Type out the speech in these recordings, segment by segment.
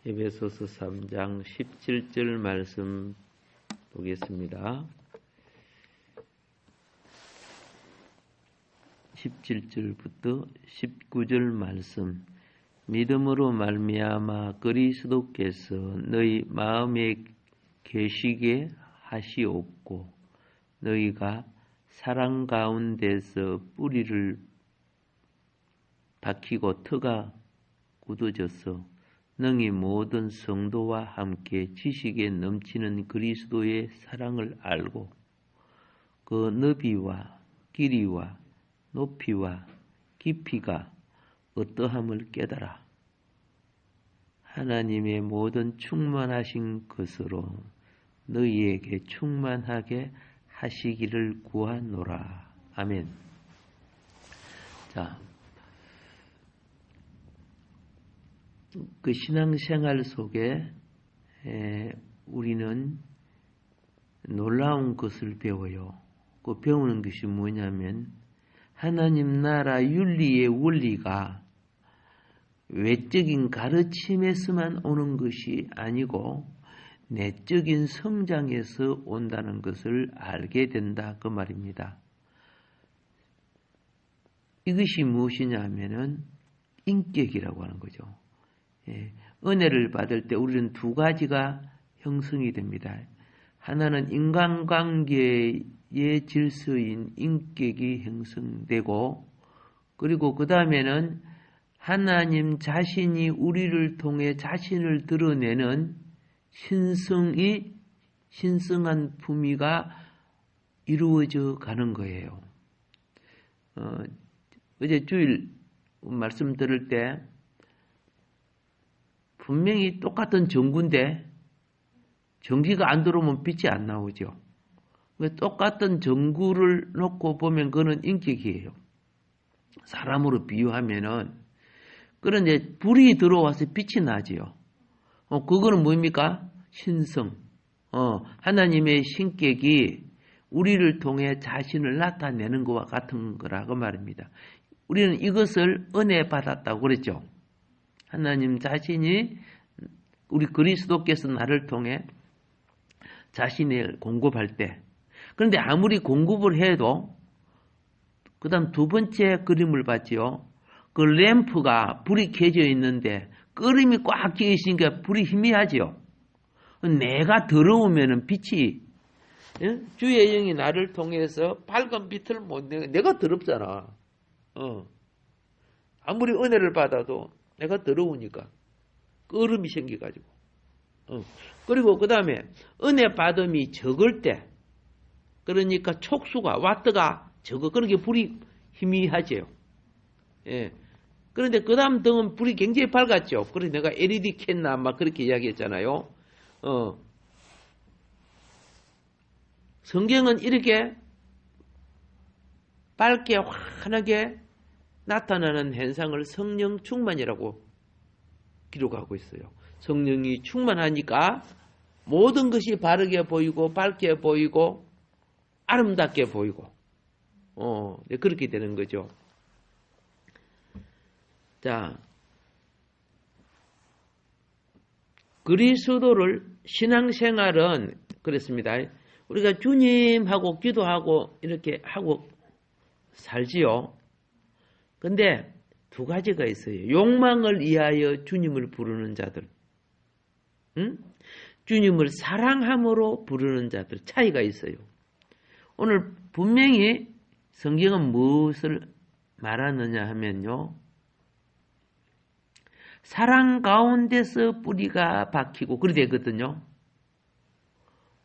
에베소서 3장 17절 말씀 보겠습니다. 17절부터 19절 말씀. 믿음으로 말미암아 그리스도께서 너희 마음에 계시게 하시옵고 너희가 사랑 가운데서 뿌리를 박히고 터가 굳어져서 능히 모든 성도와 함께 지식에 넘치는 그리스도의 사랑을 알고 그 너비와 길이와 높이와 깊이가 어떠함을 깨달아 하나님의 모든 충만하신 것으로 너희에게 충만하게 하시기를 구하노라. 아멘. 자, 그 신앙생활 속에 우리는 놀라운 것을 배워요. 그 배우는 것이 뭐냐면 하나님 나라 윤리의 원리가 외적인 가르침에서만 오는 것이 아니고 내적인 성장에서 온다는 것을 알게 된다 그 말입니다. 이것이 무엇이냐 하면은 인격이라고 하는 거죠. 은혜를 받을 때 우리는 두 가지가 형성이 됩니다. 하나는 인간관계의 질서인 인격이 형성되고 그리고 그 다음에는 하나님 자신이 우리를 통해 자신을 드러내는 신성한 품위가 이루어져 가는 거예요. 어제 주일 말씀 들을 때 분명히 똑같은 전구인데 전기가 안 들어오면 빛이 안 나오죠. 똑같은 전구를 놓고 보면 그거는 인격이에요. 사람으로 비유하면은 그런데 불이 들어와서 빛이 나지요. 그거는 뭡니까? 신성. 하나님의 신격이 우리를 통해 자신을 나타내는 것과 같은 거라고 말입니다. 우리는 이것을 은혜 받았다고 그랬죠. 하나님 자신이 우리 그리스도께서 나를 통해 자신을 공급할 때 그런데 아무리 공급을 해도 그 다음 두 번째 그림을 봤지요. 그 램프가 불이 켜져 있는데 끄림이 꽉 끼어 있으니까 불이 희미하지요. 내가 더러우면 빛이 주의 영이 나를 통해서 밝은 빛을 못 내가 더럽잖아. 아무리 은혜를 받아도 내가 더러우니까 끄름이 생겨가지고 그리고 그 다음에 은혜 받음이 적을 때 그러니까 촉수가 와트가 적어 그러니까 불이 희미하지요. 그런데 그 다음 등은 불이 굉장히 밝았죠. 그래서 내가 LED 켰나 막 그렇게 이야기했잖아요. 성경은 이렇게 밝게 환하게 나타나는 현상을 성령 충만이라고 기록하고 있어요. 성령이 충만하니까 모든 것이 바르게 보이고 밝게 보이고 아름답게 보이고 그렇게 되는 거죠. 자, 그리스도를 신앙생활은 그렇습니다. 우리가 주님하고 기도하고 이렇게 하고 살지요. 근데 두 가지가 있어요. 욕망을 위하여 주님을 부르는 자들, 주님을 사랑함으로 부르는 자들 차이가 있어요. 오늘 분명히 성경은 무엇을 말하느냐 하면요. 사랑 가운데서 뿌리가 박히고 그리 되거든요.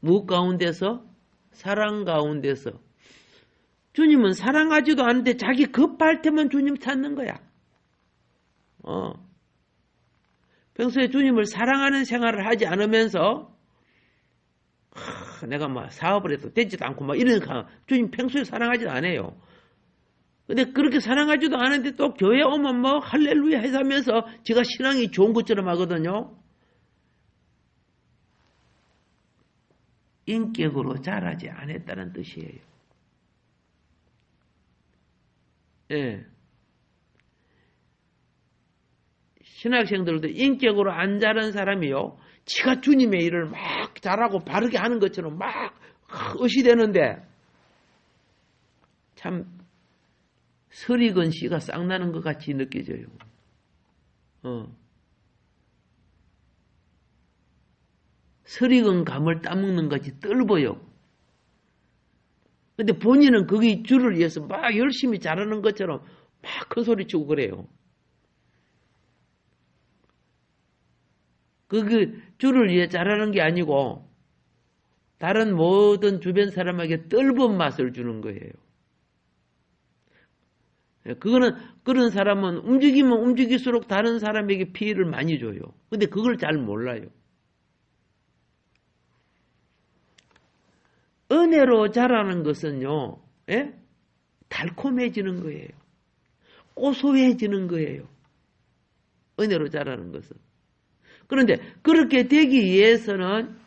무엇 가운데서? 사랑 가운데서. 주님은 사랑하지도 않는데 자기 급할 때만 주님 찾는 거야. 평소에 주님을 사랑하는 생활을 하지 않으면서 내가 막 사업을 해도 되지도 않고 막 이런 주님 평소에 사랑하지도 않아요. 근데 그렇게 사랑하지도 않은데 또 교회 오면 뭐 할렐루야 해서면서 제가 신앙이 좋은 것처럼 하거든요. 인격으로 자라지 않았다는 뜻이에요. 예. 신학생들도 인격으로 안 자란 사람이요. 지가 주님의 일을 막 잘하고 바르게 하는 것처럼 막 의시되는데 참 설익은 씨가 쌍나는 것 같이 느껴져요. 설익은 감을 따먹는 것 같이 떫어요. 근데 본인은 거기 주를 위해서 막 열심히 잘하는 것처럼 막 큰 소리 치고 그래요. 그 주를 위해 잘하는 게 아니고 다른 모든 주변 사람에게 떫은 맛을 주는 거예요. 그런 사람은 움직이면 움직일수록 다른 사람에게 피해를 많이 줘요. 근데 그걸 잘 몰라요. 은혜로 자라는 것은요, 예? 달콤해지는 거예요. 고소해지는 거예요. 은혜로 자라는 것은. 그런데 그렇게 되기 위해서는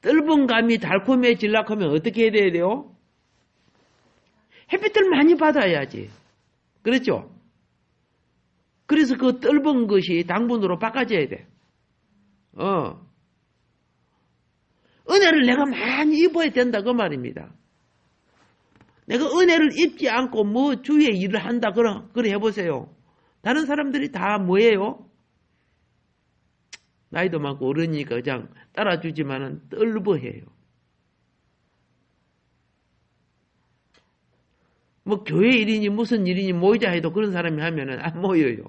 떫은 감이 달콤해지려고 하면 어떻게 해야 돼요? 햇빛을 많이 받아야지. 그렇죠? 그래서 그 떫은 것이 당분으로 바꿔져야 돼. 은혜를 내가 많이 입어야 된다 그 말입니다. 내가 은혜를 입지 않고 뭐 주의 일을 한다 그래 해보세요. 다른 사람들이 다 뭐예요? 나이도 많고 어른이니까 그냥 따라주지만은 떫어해요. 뭐 교회 일이니 무슨 일이니 모이자 해도 그런 사람이 하면은 안 모여요.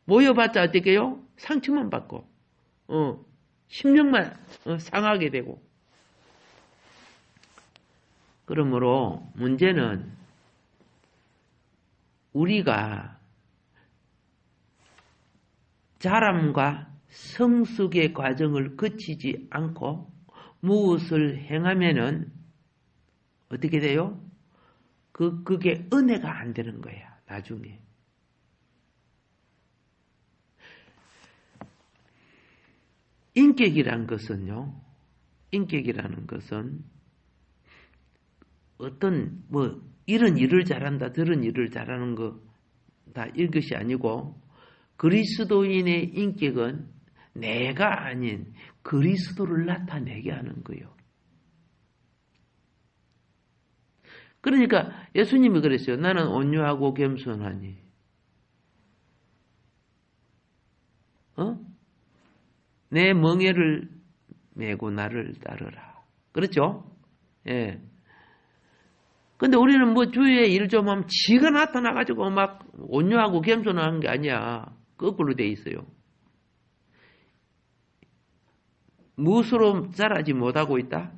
모여봤자 어떻게 해요? 상처만 받고 심령만 상하게 되고. 그러므로 문제는 우리가 자람과 성숙의 과정을 거치지 않고 무엇을 행하면은 어떻게 돼요? 그게 은혜가 안 되는 거야, 나중에. 인격이란 것은요, 인격이라는 것은 어떤, 이런 일을 잘한다, 저런 일을 잘하는 거, 다 이것이 아니고, 그리스도인의 인격은 내가 아닌 그리스도를 나타내게 하는 거예요. 그러니까 예수님이 그랬어요. 나는 온유하고 겸손하니. 내 멍에를 메고 나를 따르라. 그렇죠? 예. 근데 우리는 뭐 주위에 일 좀 하면 지가 나타나가지고 막 온유하고 겸손한 게 아니야. 거꾸로 돼 있어요. 무엇으로 자라지 못하고 있다?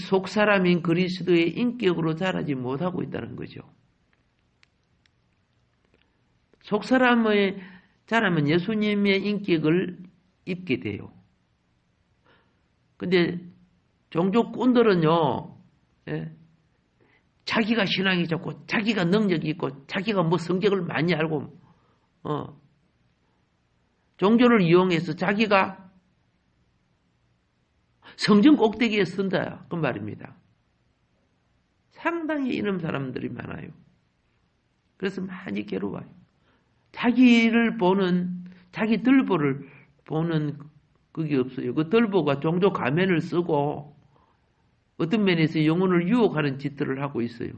속사람인 그리스도의 인격으로 자라지 못하고 있다는 거죠. 속사람의 자라면 예수님의 인격을 입게 돼요. 근데 종족꾼들은요, 예? 자기가 신앙이 좋고, 자기가 능력이 있고, 자기가 뭐 성격을 많이 알고, 종교를 이용해서 자기가 성전 꼭대기에 선다, 그 말입니다. 상당히 이런 사람들이 많아요. 그래서 많이 괴로워요. 자기를 보는, 자기 들보를 보는 그게 없어요. 그 들보가 종교 가면을 쓰고, 어떤 면에서 영혼을 유혹하는 짓들을 하고 있어요.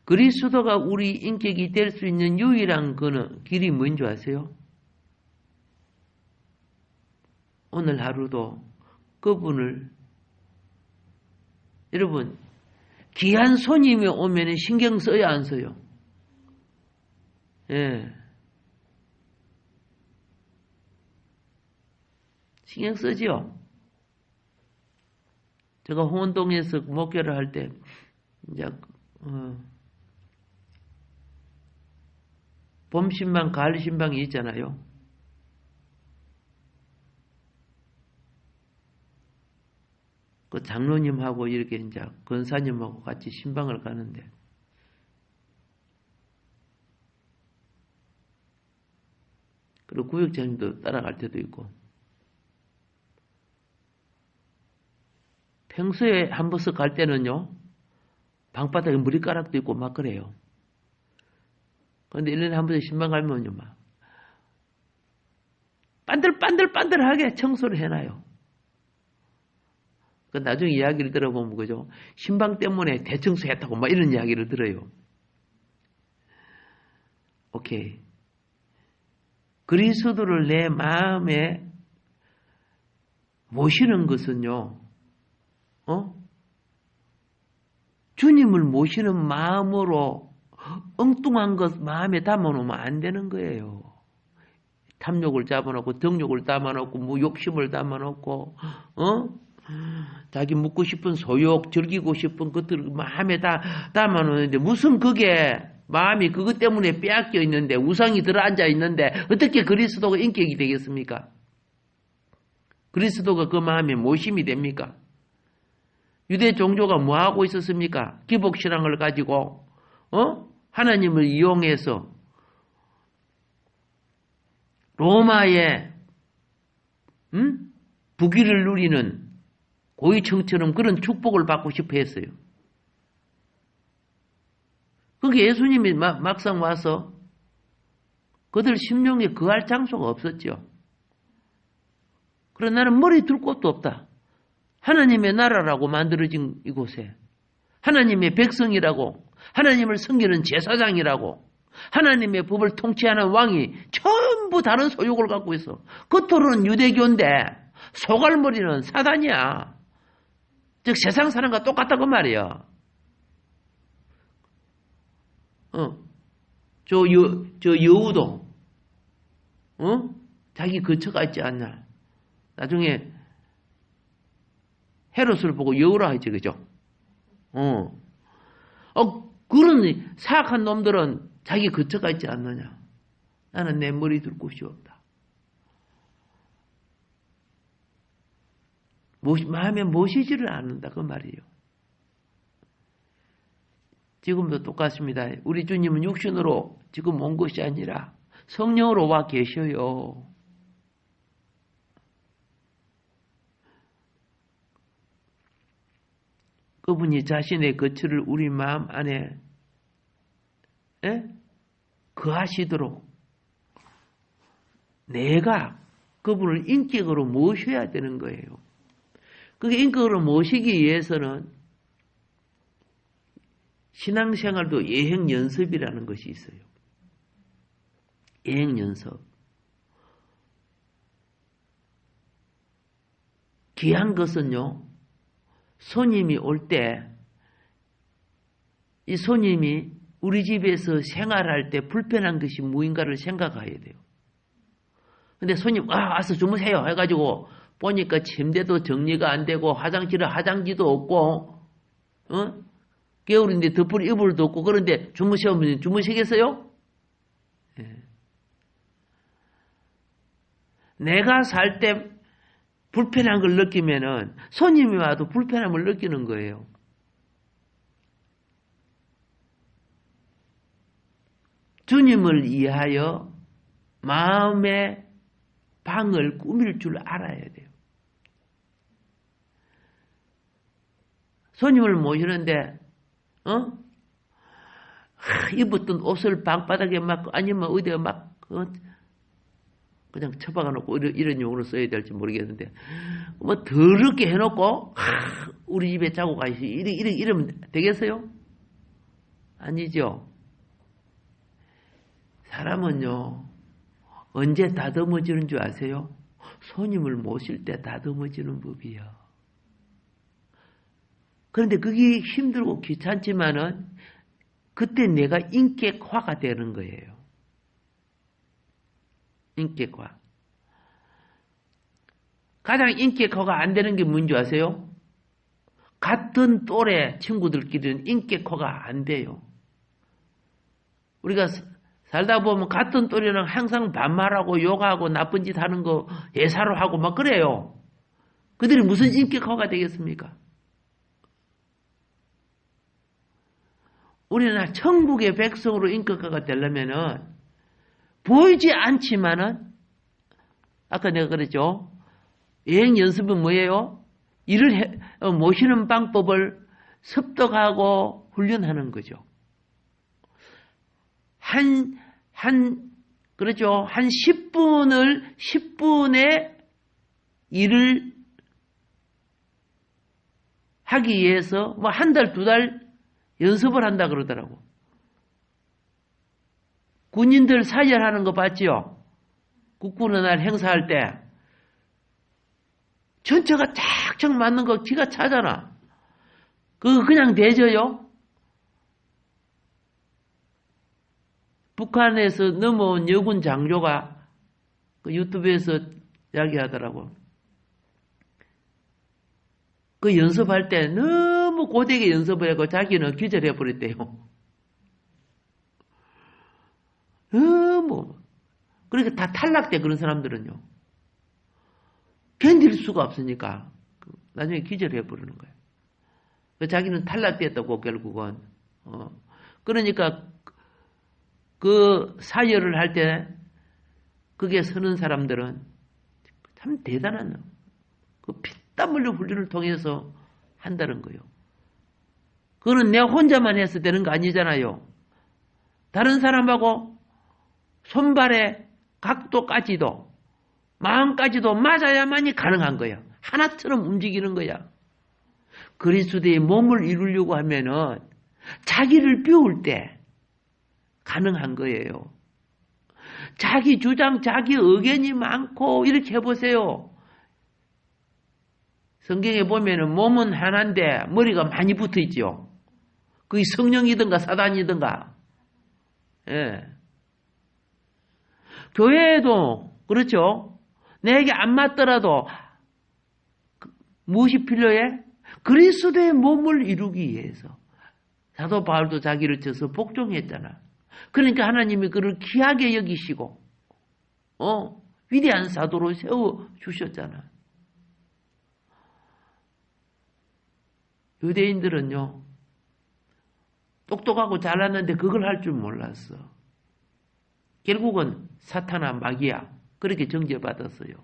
그리스도가 우리 인격이 될 수 있는 유일한 길이 뭔지 아세요? 오늘 하루도 그분을 여러분 귀한 손님이 오면 신경 써야 안 써요? 예. 신경 쓰죠? 제가 홍원동에서 목회를 할 때, 이제, 봄 신방, 가을 신방이 있잖아요. 그 장로님하고 이렇게 이제 권사님하고 같이 신방을 가는데, 그리고 구역장님도 따라갈 때도 있고, 평소에 한 번씩 갈 때는요, 방바닥에 머리카락도 있고 막 그래요. 그런데 1년에 한 번씩 신방 가면요, 막, 반들반들반들하게 청소를 해놔요. 그 나중에 이야기를 들어보면, 그죠? 신방 때문에 대청소했다고 막 이런 이야기를 들어요. 오케이. 그리스도를 내 마음에 모시는 것은요, 주님을 모시는 마음으로 엉뚱한 것 마음에 담아놓으면 안 되는 거예요. 탐욕을 잡아놓고, 덕욕을 담아놓고, 뭐 욕심을 담아놓고, 자기 묻고 싶은 소욕, 즐기고 싶은 것들을 마음에 다 담아놓는데, 무슨 그게 마음이 그것 때문에 빼앗겨 있는데, 우상이 들어앉아 있는데, 어떻게 그리스도가 인격이 되겠습니까? 그리스도가 그 마음에 모심이 됩니까? 유대 종교가 뭐 하고 있었습니까? 기복신앙을 가지고, 하나님을 이용해서, 로마의, 부귀를 누리는 고위층처럼 그런 축복을 받고 싶어 했어요. 그게 예수님이 막상 와서 그들 심령에 거할 장소가 없었죠. 그러나 나는 머리 둘 곳도 없다. 하나님의 나라라고 만들어진 이곳에 하나님의 백성이라고, 하나님을 섬기는 제사장이라고, 하나님의 법을 통치하는 왕이 전부 다른 소욕을 갖고 있어. 겉으로는 유대교인데 속알머리는 사단이야. 즉 세상 사람과 똑같다고 말이야. 저 여우도 자기 거처가 있지 않나. 나중에 헤롯을 보고 여우라 했지, 그죠? 그런 사악한 놈들은 자기 거처가 있지 않느냐. 나는 내 머리 둘 곳이 없다. 마음에 모시지를 않는다, 그 말이에요. 지금도 똑같습니다. 우리 주님은 육신으로 지금 온 것이 아니라 성령으로 와 계셔요. 그분이 자신의 거처를 우리 마음 안에 거하시도록 내가 그분을 인격으로 모셔야 되는 거예요. 그게 인격으로 모시기 위해서는 신앙생활도 예행연습이라는 것이 있어요. 예행연습. 귀한 것은요, 손님이 올 때, 이 손님이 우리 집에서 생활할 때 불편한 것이 무인가를 생각해야 돼요. 근데 손님, 와서 주무세요. 해가지고, 보니까 침대도 정리가 안 되고, 화장실에 화장지도 없고, 겨울인데 덮을 이불도 없고, 그런데 주무시면 주무시겠어요? 네. 내가 살 때 불편한 걸 느끼면은 손님이 와도 불편함을 느끼는 거예요. 주님을 위하여 마음의 방을 꾸밀 줄 알아야 돼요. 손님을 모시는데, 입었던 옷을 방바닥에 막, 아니면 어디에 막, 그냥 처박아 놓고 이런 용어로 써야 될지 모르겠는데, 뭐 더럽게 해놓고, 우리 집에 자고 가시, 이러면 되겠어요? 아니죠. 사람은요, 언제 다듬어지는 줄 아세요? 손님을 모실 때 다듬어지는 법이요. 그런데 그게 힘들고 귀찮지만은 그때 내가 인격화가 되는 거예요. 인격화. 가장 인격화가 안 되는 게 뭔지 아세요? 같은 또래 친구들끼리는 인격화가 안 돼요. 우리가 살다 보면 같은 또래는 항상 반말하고 욕하고 나쁜 짓 하는 거 예사로 하고 막 그래요. 그들이 무슨 인격화가 되겠습니까? 우리는 천국의 백성으로 인격화가 되려면은 보이지 않지만은 아까 내가 그랬죠. 여행 연습은 뭐예요? 일을 모시는 방법을 습득하고 훈련하는 거죠. 그렇죠. 한 10분의 일을 하기 위해서 뭐 한 달, 두 달 연습을 한다 그러더라고. 군인들 사열하는 거 봤지요? 국군의 날 행사할 때. 전체가 쫙쫙 맞는 거 기가 차잖아. 그거 그냥 대져요? 북한에서 넘어온 여군 장교가 그 유튜브에서 이야기하더라고. 그 연습할 때 너무 고되게 연습을 하고 자기는 기절해버렸대요. 너무. 그러니까 다 탈락돼, 그런 사람들은요. 견딜 수가 없으니까 나중에 기절해버리는 거예요. 자기는 탈락됐다고 결국은. 그러니까 그 사열을 할 때 그게 서는 사람들은 참 대단한 그 피땀 흘린 훈련을 통해서 한다는 거예요. 그거는 내가 혼자만 해서 되는 거 아니잖아요. 다른 사람하고 손발의 각도까지도 마음까지도 맞아야만이 가능한 거야. 하나처럼 움직이는 거야. 그리스도의 몸을 이루려고 하면은 자기를 비울 때 가능한 거예요. 자기 주장, 자기 의견이 많고 이렇게 해보세요. 성경에 보면은 몸은 하나인데 머리가 많이 붙어 있죠. 그게 성령이든가 사단이든가. 예. 교회에도 그렇죠. 내게 안 맞더라도 무엇이 필요해? 그리스도의 몸을 이루기 위해서. 사도 바울도 자기를 쳐서 복종했잖아. 그러니까 하나님이 그를 귀하게 여기시고 위대한 사도로 세워주셨잖아. 유대인들은요. 똑똑하고 잘났는데 그걸 할 줄 몰랐어. 결국은 사탄아 마귀야. 그렇게 정죄받았어요.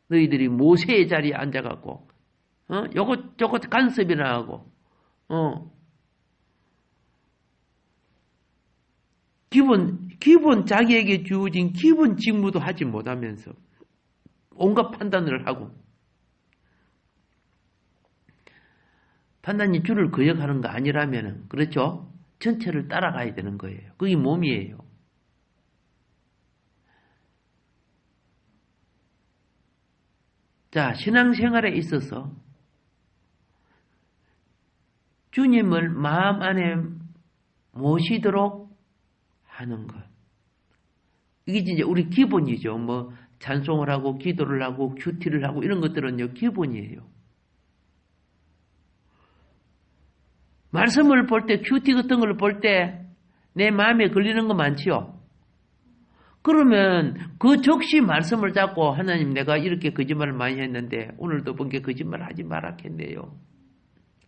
너희들이 모세의 자리에 앉아갖고 요것 간섭이나 하고 기본 자기에게 주어진 기본 직무도 하지 못하면서 온갖 판단을 하고 판단이 줄을 그역하는 거 아니라면은 그렇죠? 전체를 따라가야 되는 거예요. 그게 몸이에요. 자, 신앙생활에 있어서 주님을 마음 안에 모시도록 하는 것. 이게 진짜 우리 기본이죠. 뭐 찬송을 하고 기도를 하고 큐티를 하고 이런 것들은요 기본이에요. 말씀을 볼 때 큐티 같은 걸 볼 때 내 마음에 걸리는 거 많지요. 그러면 그 적시 말씀을 잡고 하나님 내가 이렇게 거짓말을 많이 했는데 오늘도 본 게 거짓말 하지 말았겠네요.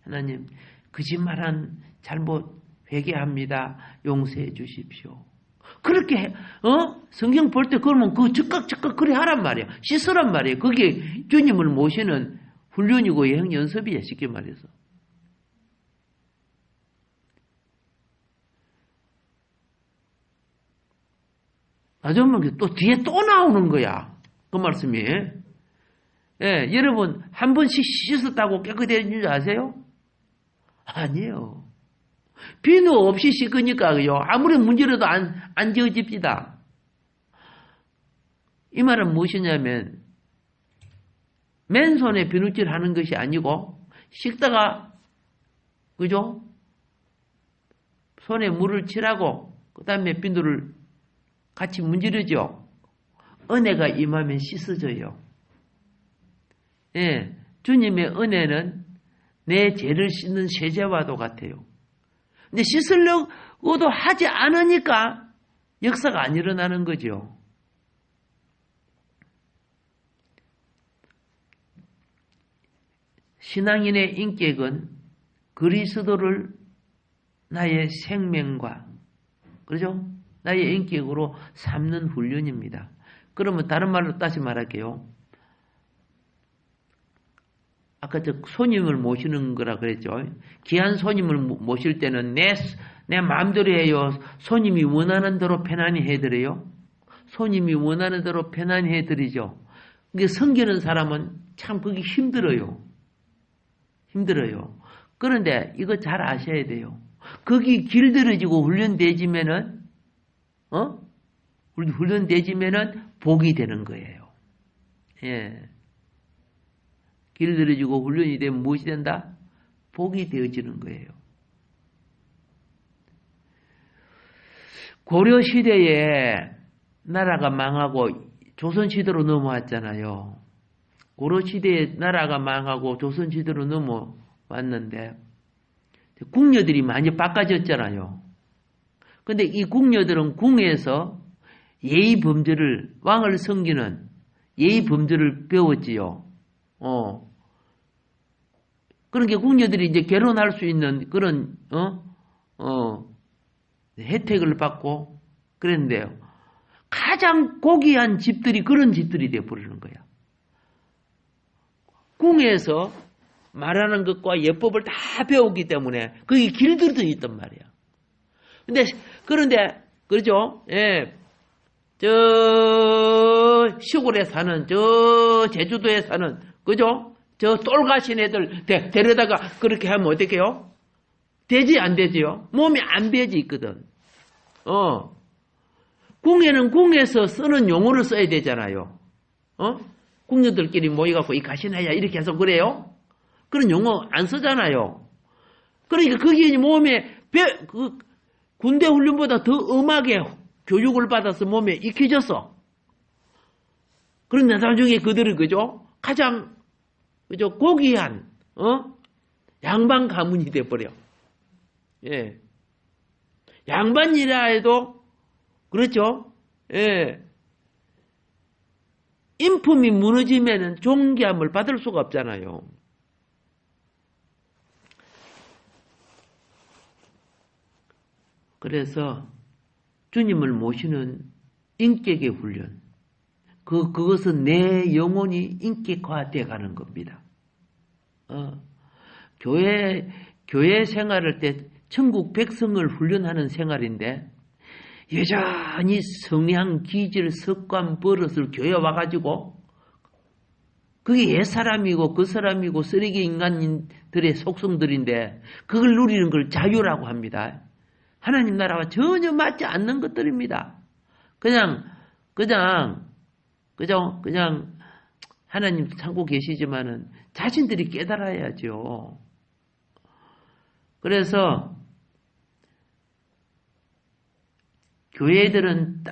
하나님 거짓말한 잘못 회개합니다. 용서해 주십시오. 그렇게 성경 볼 때 그러면 그 즉각 그래 하란 말이야. 씻으란 말이에요. 그게 주님을 모시는 훈련이고 여행 연습이야. 쉽게 말해서. 나중에 또 뒤에 또 나오는 거야. 그 말씀이. 예, 여러분 한 번씩 씻었다고 깨끗해진 줄 아세요? 아니에요. 비누 없이 씻으니까요. 아무리 문제라도 안 지워집니다. 이 말은 무엇이냐면 맨손에 비누칠 하는 것이 아니고 씻다가 그죠? 손에 물을 칠하고 그 다음에 비누를 같이 문지르죠. 은혜가 임하면 씻어져요. 예, 주님의 은혜는 내 죄를 씻는 세제와도 같아요. 근데 씻으려고도 하지 않으니까 역사가 안 일어나는 거죠. 신앙인의 인격은 그리스도를 나의 생명과, 그렇죠? 나의 인격으로 삼는 훈련입니다. 그러면 다른 말로 다시 말할게요. 아까 저 손님을 모시는 거라 그랬죠. 귀한 손님을 모실 때는 내 마음대로 해요. 손님이 원하는 대로 편안히 해드려요. 손님이 원하는 대로 편안히 해드리죠. 근데 섬기는 사람은 참 그게 힘들어요. 그런데 이거 잘 아셔야 돼요. 거기 길들여지고 훈련되지면은, 훈련되지면은 복이 되는 거예요. 예. 길들여지고 훈련이 되면 무엇이 된다? 복이 되어지는 거예요. 고려시대에 나라가 망하고 조선시대로 넘어왔잖아요. 고려시대에 나라가 망하고 조선시대로 넘어왔는데 궁녀들이 많이 바꿔졌잖아요. 근데 이 궁녀들은 궁에서 예의 범죄를, 왕을 섬기는 예의 범죄를 배웠지요. 그러니까 궁녀들이 이제 결혼할 수 있는 그런, 혜택을 받고 그랬는데요. 가장 고귀한 집들이 그런 집들이 되어버리는 거야. 궁에서 말하는 것과 예법을 다 배우기 때문에 그게 길들여져 있단 말이야. 그런데, 그렇죠? 예. 저, 시골에 사는, 저, 제주도에 사는, 그죠? 저 똘가신 애들 데려다가 그렇게 하면 어떡해요? 되지, 안 되지요? 몸이 안 배지 있거든. 궁에는 궁에서 쓰는 용어를 써야 되잖아요. 궁녀들끼리 모여갖고 이 가시나야 이렇게 해서 그래요? 그런 용어 안 쓰잖아요. 그러니까 그게 몸에 군대 훈련보다 더 엄하게 교육을 받아서 몸에 익혀졌어. 그런데 나중에 그들은 그죠? 가장 그죠? 고귀한 양반 가문이 돼버려. 예. 양반이라 해도 그렇죠? 예. 인품이 무너지면은 존귀함을 받을 수가 없잖아요. 그래서 주님을 모시는 인격의 훈련, 그것은 내 영혼이 인격화되어 가는 겁니다. 교회 생활할 때 천국 백성을 훈련하는 생활인데 여전히 성향, 기질, 습관, 버릇을 교회 와가지고 그게 옛사람이고 그 사람이고 쓰레기 인간들의 속성들인데 그걸 누리는 걸 자유라고 합니다. 하나님 나라와 전혀 맞지 않는 것들입니다. 그냥 하나님도 참고 계시지만은 자신들이 깨달아야죠. 그래서 교회들은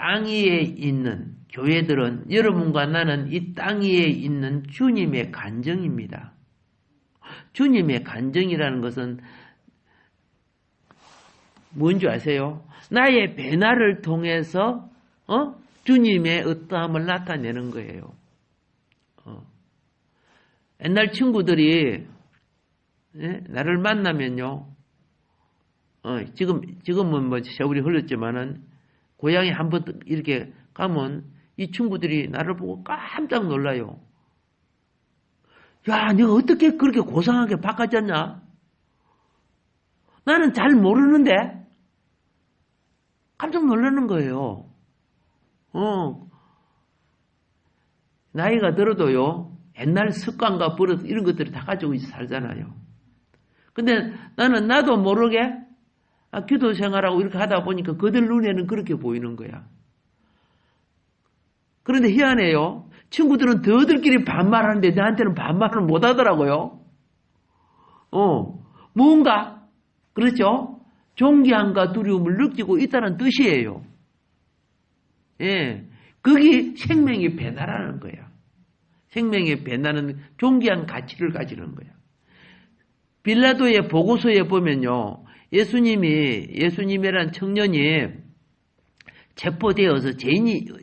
여러분과 나는 이 땅 위에 있는 주님의 간정입니다. 주님의 간정이라는 것은 뭔지 아세요? 나의 배나를 통해서 주님의 어떠함을 나타내는 거예요. 옛날 친구들이 나를 만나면요. 지금은 뭐 세월이 흘렀지만은 고향에 한번 이렇게 가면 이 친구들이 나를 보고 깜짝 놀라요. 야, 네가 어떻게 그렇게 고상하게 바꿔졌냐? 나는 잘 모르는데 깜짝 놀라는 거예요. 나이가 들어도요. 옛날 습관과 버릇 이런 것들을 다 가지고 살잖아요. 근데 나도 모르게 기도 생활하고 이렇게 하다 보니까 그들 눈에는 그렇게 보이는 거야. 그런데 희한해요. 친구들은 너희들끼리 반말하는데 나한테는 반말을 못 하더라고요. 뭔가 그렇죠? 존귀함과 두려움을 느끼고 있다는 뜻이에요. 예, 그게 생명의 변화라는 거야. 생명의 변화는 존귀한 가치를 가지는 거야. 빌라도의 보고서에 보면요. 예수님이란 청년이 체포되어서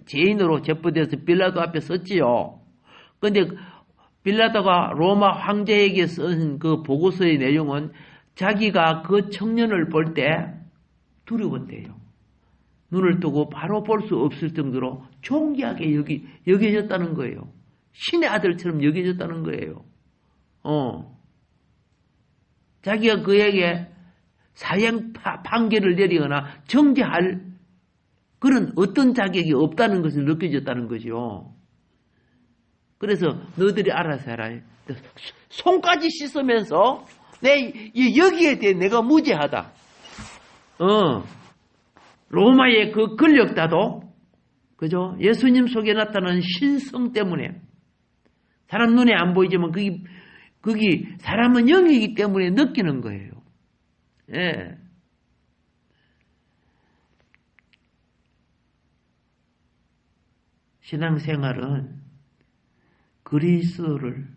죄인으로 체포되어서 빌라도 앞에 섰지요. 근데 빌라도가 로마 황제에게 쓴 그 보고서의 내용은 자기가 그 청년을 볼 때 두려웠대요. 눈을 뜨고 바로 볼 수 없을 정도로 존귀하게 여겨졌다는 거예요. 신의 아들처럼 여겨졌다는 거예요. 자기가 그에게 사형 판결을 내리거나 정죄할 그런 어떤 자격이 없다는 것을 느껴졌다는 거죠. 그래서 너희들이 알아서 해라. 손까지 씻으면서 여기에 대해 내가 무죄하다. 로마의 그 권력자도 그죠? 예수님 속에 나타나는 신성 때문에 사람 눈에 안 보이지만 거기 사람은 영이기 때문에 느끼는 거예요. 예. 신앙생활은 그리스도를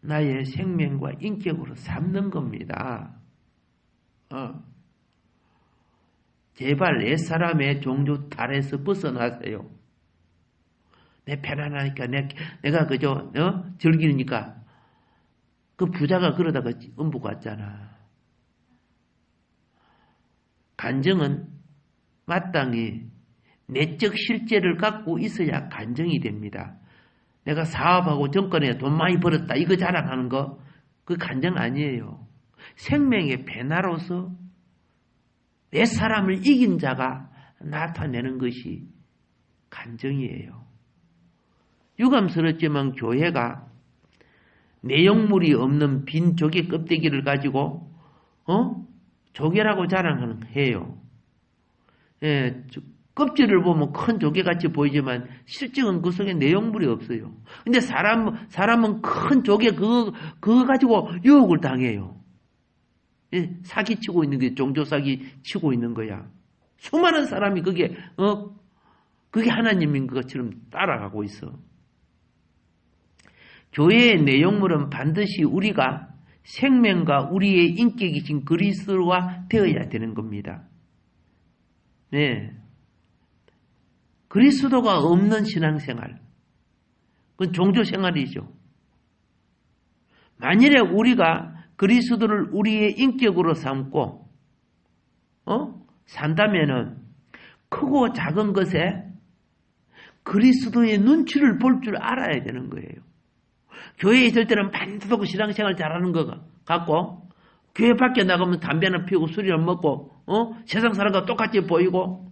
나의 생명과 인격으로 삼는 겁니다. 제발 옛사람의 종교 탈에서 벗어나세요. 내 편안하니까 내가 그저 즐기니까 그 부자가 그러다가 음부 갔잖아. 간정은 마땅히 내적 실제를 갖고 있어야 간정이 됩니다. 내가 사업하고 정권에 돈 많이 벌었다 이거 자랑하는 거 그 간정 아니에요. 생명의 변화로서 내 사람을 이긴 자가 나타내는 것이 간정이에요. 유감스럽지만 교회가 내용물이 없는 빈 조개 껍데기를 가지고 조개라고 자랑하는 해요. 예, 껍질을 보면 큰 조개같이 보이지만 실제는 그 속에 내용물이 없어요. 근데 사람은 큰 조개 그거 가지고 유혹을 당해요. 예, 사기치고 있는 게 종교 사기 치고 있는 거야. 수많은 사람이 그게 하나님인 것처럼 따라가고 있어. 교회의 내용물은 반드시 우리가 생명과 우리의 인격이신 그리스도와 되어야 되는 겁니다. 네. 그리스도가 없는 신앙생활, 그건 종교생활이죠. 만일에 우리가 그리스도를 우리의 인격으로 삼고 산다면은 크고 작은 것에 그리스도의 눈치를 볼 줄 알아야 되는 거예요. 교회에 있을 때는 반듯하고 신앙생활 잘하는 것 같고 교회 밖에 나가면 담배나 피우고 술이나 먹고 세상 사람과 똑같이 보이고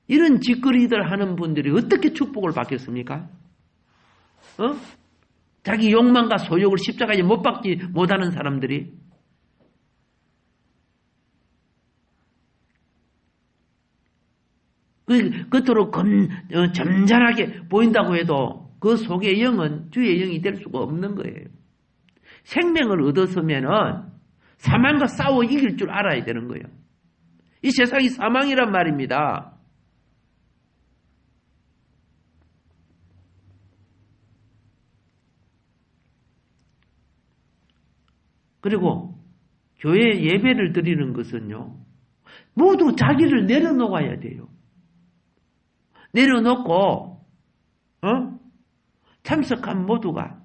이런 짓거리들 하는 분들이 어떻게 축복을 받겠습니까? 자기 욕망과 소욕을 십자가에 못 박지 못하는 사람들이 겉으로 점잖하게 보인다고 해도 그 속의 영은 주의 영이 될 수가 없는 거예요. 생명을 얻었으면은 사망과 싸워 이길 줄 알아야 되는 거예요. 이 세상이 사망이란 말입니다. 그리고 교회 예배를 드리는 것은요, 모두 자기를 내려놓아야 돼요. 내려놓고, 참석한 모두가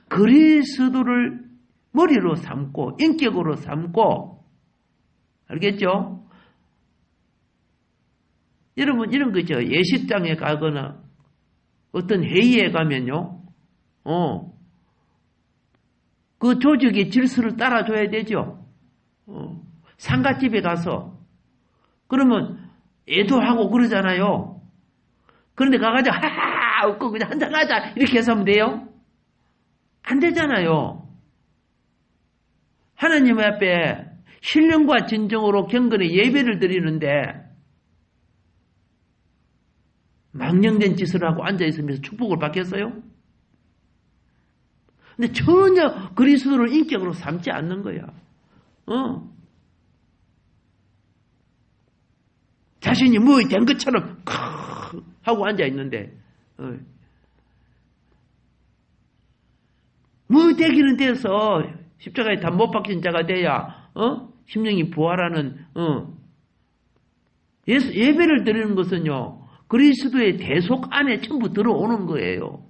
그리스도를 머리로 삼고, 인격으로 삼고, 알겠죠? 여러분, 이런 거죠. 예식장에 가거나, 어떤 회의에 가면요, 그 조직의 질서를 따라줘야 되죠. 상가집에 가서 그러면 애도하고 그러잖아요. 그런데 가가지고 하하 웃고 그냥 한잔하자 이렇게 해서 하면 돼요? 안 되잖아요. 하나님 앞에 신령과 진정으로 경건의 예배를 드리는데 망령된 짓을 하고 앉아있으면서 축복을 받겠어요? 근데 전혀 그리스도를 인격으로 삼지 않는 거야. 자신이 뭐 된 것처럼 하고 앉아 있는데 뭐 되기는 돼서 십자가에 다 못 박힌 자가 돼야 심령이 부활하는 예배를 드리는 것은요 그리스도의 대속 안에 전부 들어오는 거예요.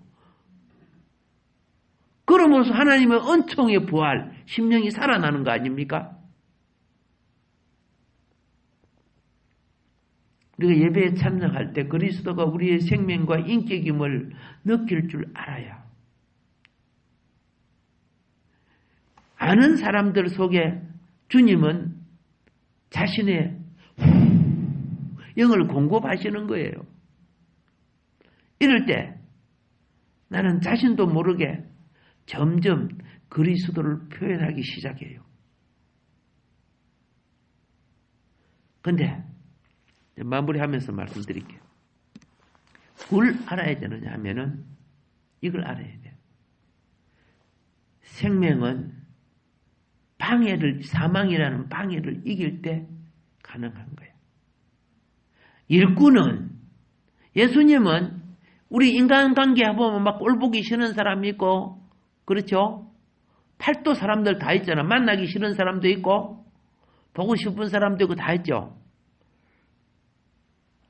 그러면서 하나님의 은총의 부활, 심령이 살아나는 거 아닙니까? 우리가 예배에 참석할 때 그리스도가 우리의 생명과 인격임을 느낄 줄 알아야 아는 사람들 속에 주님은 자신의 영을 공급하시는 거예요. 이럴 때 나는 자신도 모르게 점점 그리스도를 표현하기 시작해요. 근데 마무리하면서 말씀드릴게요. 뭘 알아야 되느냐 하면은 이걸 알아야 돼요. 생명은 사망이라는 방해를 이길 때 가능한 거예요. 일꾼은, 예수님은 우리 인간관계 해보면 막 꼴보기 싫은 사람이 있고, 그렇죠? 팔도 사람들 다 있잖아. 만나기 싫은 사람도 있고, 보고 싶은 사람도 있고 다 있죠.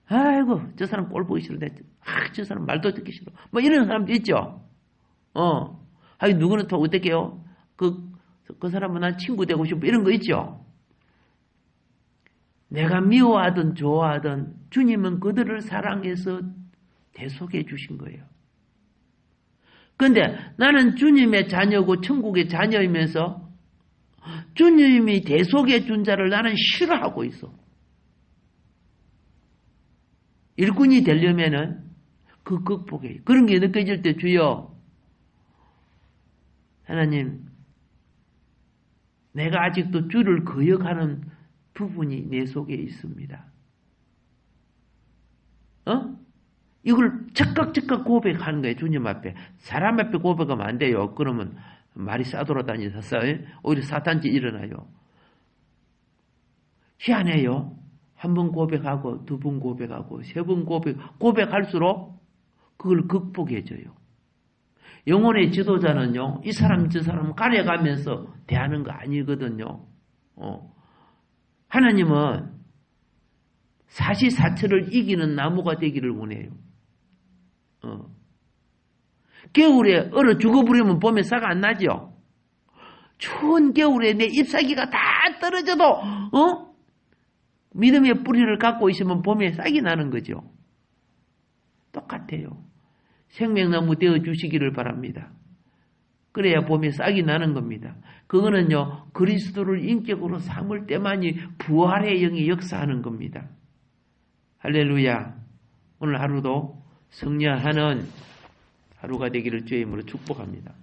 아이고, 저 사람 꼴보기 싫은데, 저 사람 말도 듣기 싫어. 뭐 이런 사람도 있죠. 누구는 또 어떡해요? 그 사람은 난 친구 되고 싶어. 이런 거 있죠. 내가 미워하든 좋아하든 주님은 그들을 사랑해서 대속해 주신 거예요. 근데 나는 주님의 자녀고 천국의 자녀이면서 주님이 대속해 준 자를 나는 싫어하고 있어. 일꾼이 되려면은 그 극복해. 그런 게 느껴질 때 주여, 하나님, 내가 아직도 주를 거역하는 부분이 내 속에 있습니다. 이걸 즉각 고백하는 거예요. 주님 앞에. 사람 앞에 고백하면 안 돼요. 그러면 말이 싸돌아다니서 오히려 사탄짓 일어나요. 희한해요. 한 번 고백하고 두 번 고백하고 세 번 고백할수록 그걸 극복해줘요. 영혼의 지도자는요, 이 사람 저 사람 가려가면서 대하는 거 아니거든요. 하나님은 사시사철을 이기는 나무가 되기를 원해요. 겨울에 얼어 죽어버리면 봄에 싹 안 나죠. 추운 겨울에 내 잎사귀가 다 떨어져도 믿음의 뿌리를 갖고 있으면 봄에 싹이 나는 거죠. 똑같아요. 생명나무 되어 주시기를 바랍니다. 그래야 봄에 싹이 나는 겁니다. 그거는요, 그리스도를 인격으로 삼을 때만이 부활의 영이 역사하는 겁니다. 할렐루야. 오늘 하루도 승리하는 하루가 되기를 주의 이름으로 축복합니다.